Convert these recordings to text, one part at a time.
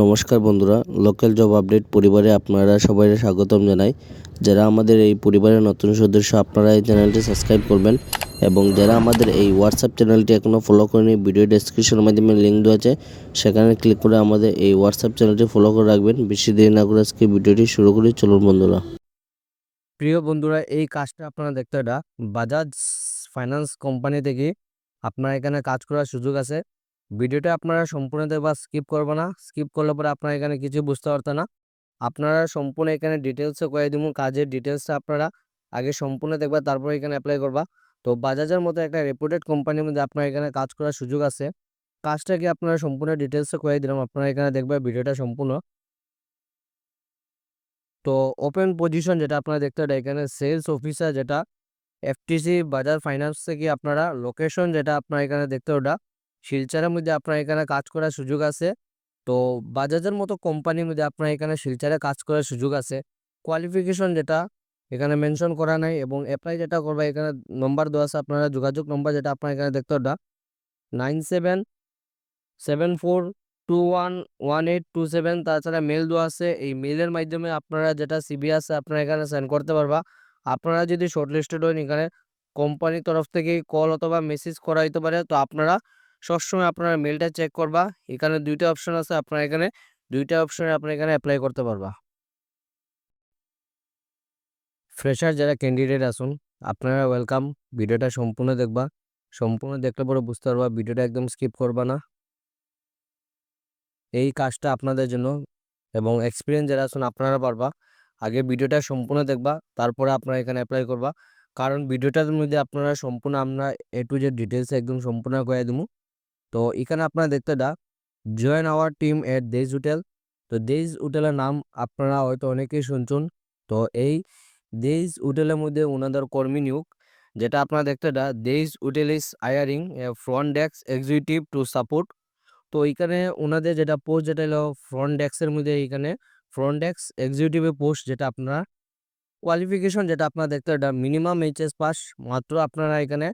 নমস্কার বন্ধুরা, local job update পরিবারে আপনারা সবাই স্বাগতম জানাই। যারা আমাদের এই পরিবারের নতুন সদস্য, আপনারা এই চ্যানেলটি সাবস্ক্রাইব করবেন এবং যারা আমাদের এই হোয়াটসঅ্যাপ চ্যানেলটি এখনও ফলো করেনি, ভিডিও ডেসক্রিপশনের মাধ্যমে লিঙ্ক দেওয়া আছে, সেখানে ক্লিক করে আমাদের এই হোয়াটসঅ্যাপ চ্যানেলটি ফলো করে রাখবেন। বেশি দেরি না করে আজকে ভিডিওটি শুরু করি, চলুন বন্ধুরা। প্রিয় বন্ধুরা, এই কাজটা আপনারা দেখতে এটা বাজাজ ফাইন্যান্স কোম্পানি থেকে আপনারা এখানে কাজ করার সুযোগ আছে। ভিডিওটা আপনারা সম্পূর্ণ দেখবা, স্কিপ করবে না। স্কিপ করলে পরে আপনারা এখানে কিছু বুঝতে পারতেন না। আপনারা সম্পূর্ণ এখানে ডিটেলসে কয়ে দিব, কাজের ডিটেলসটা আপনারা আগে সম্পূর্ণ দেখবা, তারপর এখানে অ্যাপ্লাই করবা। তো বাজাজের মতো একটা রেপুটেড কোম্পানির মধ্যে আপনার এখানে কাজ করার সুযোগ আছে। কাজটা কি আপনারা সম্পূর্ণ ডিটেলসে কয়ে দিলাম, আপনারা এখানে দেখবা ভিডিওটা সম্পূর্ণ। তো ওপেন পজিশন যেটা আপনারা দেখতে পারেন এখানে সেলস অফিসার, যেটা এফটিসি বাজাজ ফাইন্যান্স থেকে আপনারা লোকেশন যেটা আপনারা এখানে দেখতে ওটা শিলচরের মধ্যে আপনার এখানে কাজ করার সুযোগ আছে। তো বাজাজের মতো কোম্পানির মধ্যে আপনার এখানে শিলচরে কাজ করার সুযোগ আছে। কোয়ালিফিকেশন যেটা এখানে মেনশন করা নাই এবং অ্যাপ্লাই যেটা করবে এখানে নম্বর দেওয়া আছে, আপনারা যোগাযোগ নম্বর যেটা আপনার এখানে দেখতে ওটা 9774211827। তাছাড়া মেল দেওয়া আছে, এই মেলের মাধ্যমে আপনারা যেটা সিবি আছে আপনারা এখানে সেন্ড করতে পারবা। আপনারা যদি শর্টলিস্টেড হন, এখানে কোম্পানির তরফ থেকে কল অথবা মেসেজ করা হইতে পারে। তো আপনারা সবসময় আপনারা মেলটা চেক করবা। এখানে দুইটা অপশন আছে, আপনারা এখানে দুইটা অপশনে আপনারা এখানে অ্যাপ্লাই করতে পারবা। ফ্রেশার যারা ক্যান্ডিডেট আসুন, আপনারা ওয়েলকাম। ভিডিওটা সম্পূর্ণ দেখবা, সম্পূর্ণ দেখলে পরে বুঝতে পারবা, ভিডিওটা একদম স্কিপ করবা না। এই কাজটা আপনাদের জন্য এবং এক্সপিরিয়েন্স যারা আছেন আপনারা পারবা। আগে ভিডিওটা সম্পূর্ণ দেখবা, তারপরে আপনারা এখানে অ্যাপ্লাই করবা। কারণ ভিডিওটার মধ্যে আপনারা সম্পূর্ণ আমরা এ টু জেড ডিটেলস একদম সম্পূর্ণ করে দেবো। তো এখানে আপনারা দেখতে join our team at Days Hotel. তো দেজ হোটেলের নাম আপনারা হয়তো অনেকেই শুনছেন। তো এই দেজ হোটেলের মধ্যে ওনাদের কর্মী নিয়োগ, যেটা আপনারা দেখতে Days Hotel is hiring a front desk executive to support. তো এইখানে ওনাদের যেটা পোস্ট, যেটা হলো ফ্রন্ট ডেস্কের মধ্যে, এইখানে ফ্রন্ট ডেস্ক এক্সিকিউটিভের পোস্ট, যেটা আপনারা কোয়ালিফিকেশন যেটা আপনারা দেখতে মিনিমাম এইচএস পাস, মাত্র আপনারা এখানে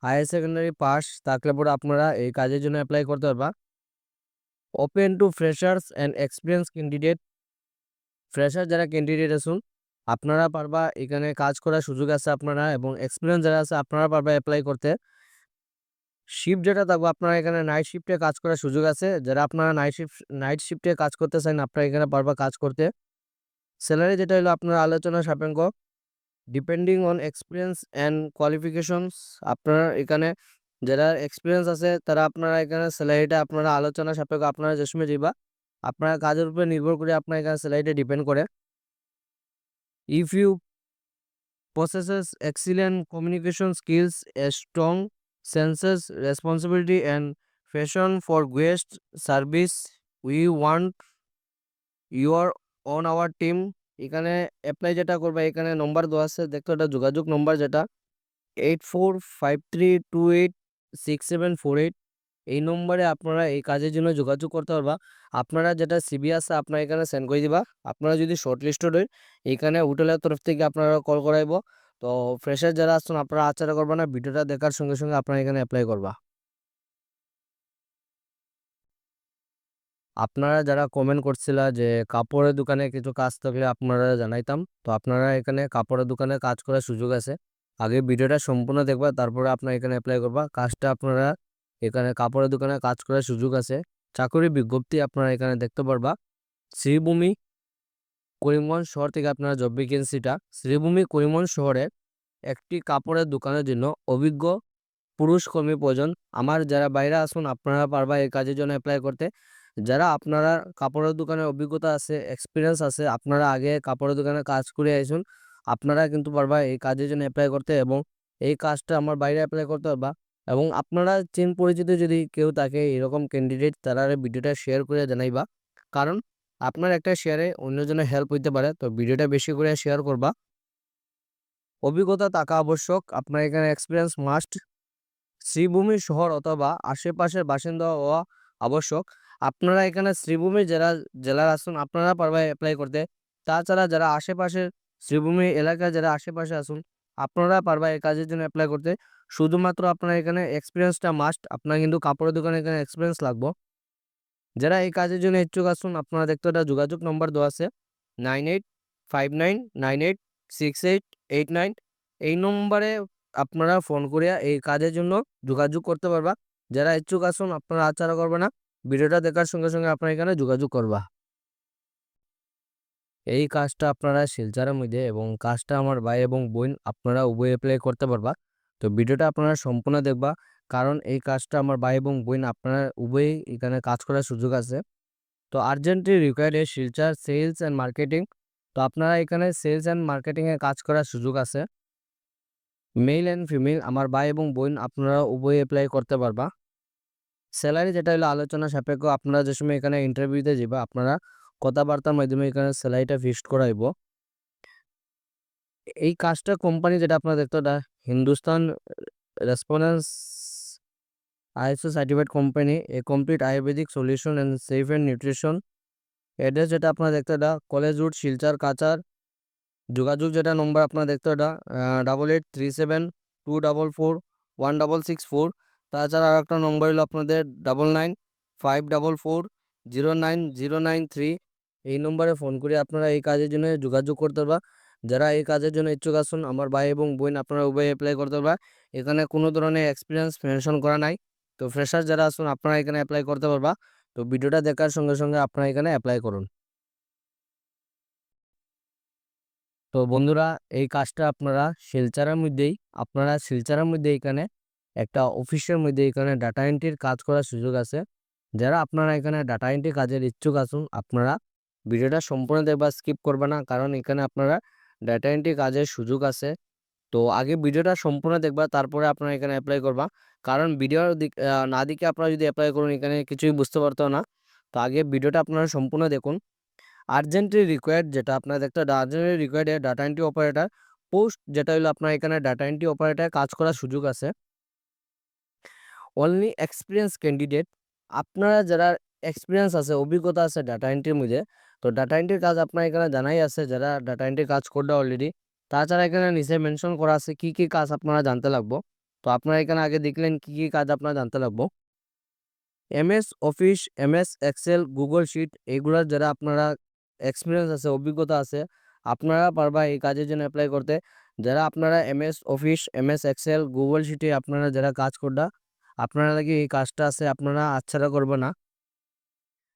হায়ার সেকেন্ডারি পাস থাকলে পরে আপনারা এই কাজের জন্য অ্যাপ্লাই করতে পারবা। Open to freshers and experience candidate. Fresher যারা ক্যান্ডিডেট আছেন আপনারা পারবা এখানে কাজ করার সুযোগ আছে আপনারা, এবং এক্সপিরিয়েন্স যারা আছে আপনারা পারবা অ্যাপ্লাই করতে। শিফট যেটা থাকবে আপনারা এখানে নাইট শিফটে কাজ করার সুযোগ আছে। যারা আপনারা নাইট শিফটে কাজ করতে চান, আপনারা এখানে পারবা কাজ করতে। স্যালারি যেটা হলো আপনার আলোচনা সাপেক্ষ, depending on experience and qualifications. আপনারা এখানে যারা এক্সপিরিয়েন্স আছে তারা আপনারা এখানে স্যালারিটা আপনারা আলোচনা সাপেক্ষ আপনারা যে সময় যাইবা, আপনারা কাজের উপরে নির্ভর করে আপনার এখানে স্যালারিটা ডিপেন্ড করে। If you possesses excellent communication skills, a strong senses responsibility and passion for guest service, we want your on our team। এখানে অ্যাপ্লাই যেটা করবে এখানে নম্বর দেওয়া আছে, দেখো এটা যোগাযোগ নম্বর যেটা 8453286748। এই নম্বরে আপনারা এই কাজের জন্য যোগাযোগ করতে পারবা। আপনারা যেটা সিবি আছে আপনারা এখানে সেন্ড করে দিবা। আপনারা যদি শর্ট লিস্টেড হয়, এইখানে হোটেলের তরফ থেকে আপনারা কল করাইব। তো ফ্রেশার যারা আসছেন আপনারা আচারা করবা না, ভিডিওটা দেখার সঙ্গে সঙ্গে আপনারা এখানে অ্যাপ্লাই করবা। আপনারা যারা কমেন্ট করছিলা যে কাপড়ের দোকানে কিছু কাজ থাকলে আপনারা জানাইতাম, তো আপনারা এখানে কাপড়ের দোকানে কাজ করার সুযোগ আছে। আগে ভিডিওটা সম্পূর্ণ দেখবা, তারপরে আপনারা এখানে অ্যাপ্লাই করবা। কাজটা আপনারা এখানে কাপড়ের দোকানে কাজ করার সুযোগ আছে। চাকরির বিজ্ঞপ্তি আপনারা এখানে দেখতে পারবা। শ্রীভূমি করিমগঞ্জ শহর থেকে আপনারা জব ভ্যাকেন্সিটা, শ্রীভূমি করিমগঞ্জ শহরে একটি কাপড়ের দোকানের জন্য অভিজ্ঞ পুরুষ কর্মী প্রয়োজন। আমার যারা বাইরে আসুন আপনারা পারবা এই কাজের জন্য অ্যাপ্লাই করতে। যারা আপনারা কাপড়ের দোকানের অভিজ্ঞতা আছে, এক্সপিরিয়েন্স আছে, আপনারা আগে কাপড়ের দোকানে কাজ করে আসুন, আপনারা কিন্তু পারবা এই কাজের জন্য অ্যাপ্লাই করতে এবং এই কাজটা আমার বাইরে অ্যাপ্লাই করতে পারবা। এবং আপনারা চেন পরিচিত যদি কেউ থাকে এরকম ক্যান্ডিডেট, তারা ভিডিওটা শেয়ার করে জানাইবা। কারণ আপনার একটা শেয়ারে অন্যজনের হেল্প হইতে পারে। তো ভিডিওটা বেশি করে শেয়ার করবা। অভিজ্ঞতা থাকা আবশ্যক, আপনার এখানে এক্সপিরিয়েন্স মাস্ট। শ্রীভূমি শহর অথবা আশেপাশের বাসিন্দা হওয়া আবশ্যক। আপনারা এখানে শ্রীভূমি জেলার আসুন আপনারা পারবা অ্যাপ্লাই করতে। তাছাড়া যারা আশেপাশের শ্রীভূমি এলাকায় যারা আশেপাশে আসুন আপনারা পারবা এই কাজের জন্য অ্যাপ্লাই করতে। শুধুমাত্র আপনার এখানে এক্সপিরিয়েন্সটা মাস্ট, আপনার কিন্তু কাপড়ের দোকানে এখানে এক্সপিরিয়েন্স লাগবে। যারা এই কাজের জন্য ইচ্ছুক আসুন আপনারা দেখতে একটা যোগাযোগ নম্বর দেওয়া আছে 9859986889। এই নম্বরে আপনারা ফোন করিয়া এই কাজের জন্য যোগাযোগ করতে পারবা। যারা ইচ্ছুক আসুন আপনারা আচ্ছাড়া করবে না, ভিডিওটা দেখার সঙ্গে সঙ্গে আপনারা এখানে যোগাযোগ করবা। এই কাজটা আপনারা শিলচরের মধ্যে এবং কাজটা আমার ভাই এবং বোন আপনারা উভয় অ্যাপ্লাই করতে পারবা। তো ভিডিওটা আপনারা সম্পূর্ণ দেখবা, কারণ এই কাজটা আমার ভাই এবং বোন আপনারা উভয়ই এখানে কাজ করার সুযোগ আছে। তো urgently required Silchar sales and marketing. তো আপনারা এখানে সেলস অ্যান্ড মার্কেটিংয়ে কাজ করার সুযোগ আছে। মেল অ্যান্ড ফিমেল আমার ভাই এবং বোন আপনারা উভয় অ্যাপ্লাই করতে পারবা। স্যালারি যেটা হলো আলোচনা সাপেক্ষ, আপনারা যে সময় এখানে ইন্টারভিউতে যাবা আপনারা কথাবার্তার মাধ্যমে এখানে স্যালারিটা ফিক্সড করাইব। এই কাজটা কোম্পানি যেটা আপনারা দেখতে এটা Hindustan response ISO certified company, A complete Ayurvedic solution and safe and nutrition. Address যেটা আপনারা দেখতে এটা কলেজ রোড শিলচর কাচার। যোগাযোগ যেটা নম্বর আপনারা দেখতে এটা 8837244166 তাছাড়া আর একটা নম্বর হলো আপনাদের 9954409093। এই নম্বরে ফোন করে আপনারা এই কাজের জন্য যোগাযোগ করতে পারবা। যারা এই কাজের জন্য ইচ্ছুক আছেন আমার ভাই এবং বোন আপনারা উভয় অ্যাপ্লাই করতে পারবা। এখানে কোনো ধরনের এক্সপিরিয়েন্স মেনশন করা নাই। তো ফ্রেশার যারা আছেন আপনারা এখানে অ্যাপ্লাই করতে পারবা। তো ভিডিওটা দেখার সঙ্গে সঙ্গে আপনারা এখানে অ্যাপ্লাই করুন। তো বন্ধুরা এই কাজটা আপনারা শিলচরের মধ্যে এখানে একটা অফিসের মধ্যে এখানে ডাটা এন্ট্রির কাজ করার সুযোগ আছে। যারা আপনারা এখানে ডাটা এন্ট্রি কাজের ইচ্ছুক আছেন আপনারা ভিডিওটা সম্পূর্ণ দেখবা, স্কিপ করবে না, কারণ এখানে আপনারা ডাটা এন্ট্রি কাজের সুযোগ আছে। তো আগে ভিডিওটা সম্পূর্ণ দেখবা তারপরে আপনারা এখানে অ্যাপ্লাই করবা, কারণ ভিডিও না দেখে আপনারা যদি অ্যাপ্লাই করুন এখানে কিছুই বুঝতে পারতো না। তো আগে ভিডিওটা আপনারা সম্পূর্ণ দেখুন। আর্জেন্টলি রিকোয়ার্ড যেটা আপনার একটা urgently required data entry operator post, যেটা হলো আপনার এখানে ডাটা এন্ট্রি অপারেটর কাজ করার সুযোগ আছে। অনলি এক্সপিরিয়েন্স ক্যান্ডিডেট, আপনারা যারা এক্সপিরিয়েন্স আছে অভিজ্ঞতা আছে ডাটা এন্ট্রির মধ্যে, তো ডাটা এন্ট্রির কাজ আপনার এখানে জানাই আছে যারা ডাটা এন্ট্রির কাজ করবে অলরেডি। তাছাড়া এখানে নিচে মেনশন করা আছে কি কি কাজ আপনারা জানতে লাগবো। তো আপনারা এখানে আগে দেখলেন কি কি কাজ আপনারা জানতে লাগবো। MS Office, MS Excel, Google Sheet, এগুলার যারা আপনারা এক্সপিরিয়েন্স আছে অভিজ্ঞতা আছে আপনারা পারবা এই কাজের জন্য অ্যাপ্লাই করতে। যারা আপনারা MS Office, MS Excel, Google শিটে আপনারা যারা কাজ করবা আপনারা লাগে এই কাজটা আছে আপনারা আচ্ছাড়া করবে না।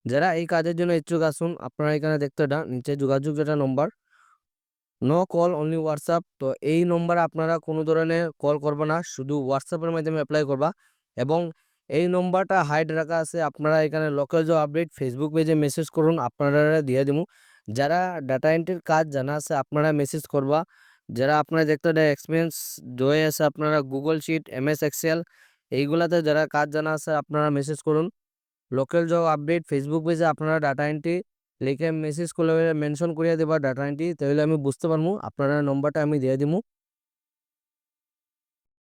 যারা এই কাজের জন্য ইচ্ছুক আসুন আপনারা এখানে দেখতে এটা নিচে যোগাযোগ যেটা নম্বর, নো কল অনলি হোয়াটসঅ্যাপ। তো এই নম্বরে আপনারা কোনো ধরনের কল করবে না, শুধু হোয়াটসঅ্যাপের মাধ্যমে অ্যাপ্লাই করবা। এবং এই নম্বরটা হাইড রাখা আছে, আপনারা এখানে লোকাল জব আপডেট ফেসবুক পেজে মেসেজ করুন আপনারা দিয়ে দেবো। যারা ডাটা এন্ট্রির কাজ জানা আছে আপনারা মেসেজ করবা। যারা আপনারা দেখতে এক্সপিরিয়েন্স জয়ে আছে আপনারা গুগল শিট, এমএস এক্সেল এইগুলাতে যারা কাজ জানা আছে আপনারা মেসেজ করুন। লোকাল জব আপডেট ফেসবুক পেজে আপনারা ডাটা এন্ট্রি লিখে মেসেজ করলে মেনশন করিয়া দেবা ডাটা এন্ট্রি, তাহলে আমি বুঝতে পারবো আপনারা নম্বরটা আমি দিয়ে দিব।